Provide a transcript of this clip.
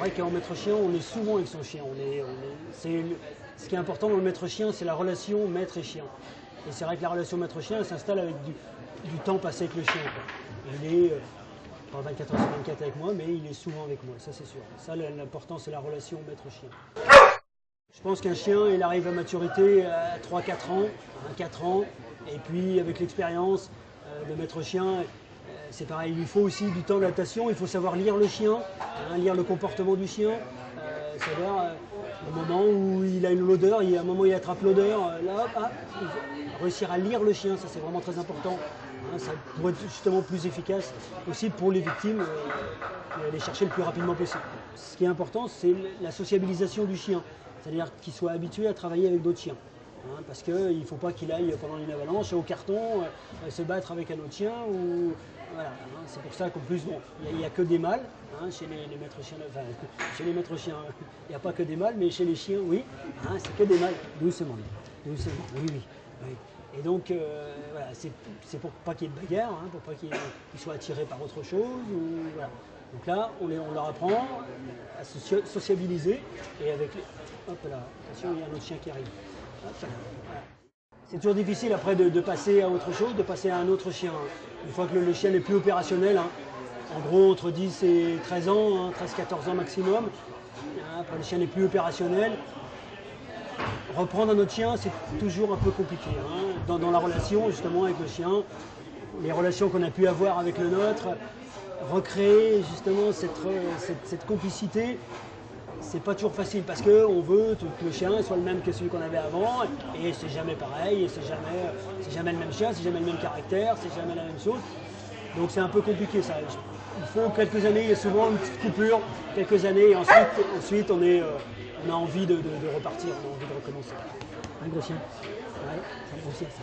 vrai qu'en maître chien, on est souvent avec son chien. Ce qui est important dans le maître chien, c'est la relation maître et chien. Et c'est vrai que la relation maître-chien s'installe avec du temps passé avec le chien, quoi. Il est pas 24 heures sur 24 avec moi, mais il est souvent avec moi, ça c'est sûr. Ça, l'important, c'est la relation maître-chien. Je pense qu'un chien, il arrive à maturité à 3-4 ans, à 4 ans, et puis avec l'expérience, le maître-chien, c'est pareil, il lui faut aussi du temps d'adaptation, il faut savoir lire le chien, lire le comportement du chien, c'est-à-dire au moment où il a une odeur, il y a un moment où il attrape l'odeur, là, hop, réussir à lire le chien, ça c'est vraiment très important. Ça pourrait être justement plus efficace aussi pour les victimes, les chercher le plus rapidement possible. Ce qui est important, c'est la sociabilisation du chien, c'est-à-dire qu'il soit habitué à travailler avec d'autres chiens. Parce qu'il ne faut pas qu'il aille pendant une avalanche au carton se battre avec un autre chien. Voilà, c'est pour ça qu'en plus, bon, il n'y a que des mâles chez les maîtres chiens. Enfin, chez les maîtres chiens, il n'y a pas que des mâles, mais chez les chiens, oui, c'est que des mâles. Doucement, doucement, oui, oui. Oui. Et donc, voilà, c'est pour pas qu'il y ait de bagarre, pour pas qu'ils soient attirés par autre chose. Voilà. Donc là, on leur apprend à se sociabiliser. Et avec les... Hop là, attention, il y a un autre chien qui arrive. Hop là, voilà. C'est toujours difficile après de passer à autre chose, de passer à un autre chien. Une fois que le chien n'est plus opérationnel, en gros entre 10 et 13 ans, 13-14 ans maximum, après le chien n'est plus opérationnel, reprendre un autre chien, c'est toujours un peu compliqué. Dans la relation justement avec le chien, les relations qu'on a pu avoir avec le nôtre, recréer justement cette complicité, c'est pas toujours facile parce qu'on veut que le chien soit le même que celui qu'on avait avant et c'est jamais pareil, c'est jamais le même chien, c'est jamais le même caractère, c'est jamais la même chose. Donc c'est un peu compliqué ça. Il faut quelques années, il y a souvent une petite coupure, quelques années et ensuite on a envie de repartir, on a envie de recommencer. Un gros chien, ouais, ça va grossir ça.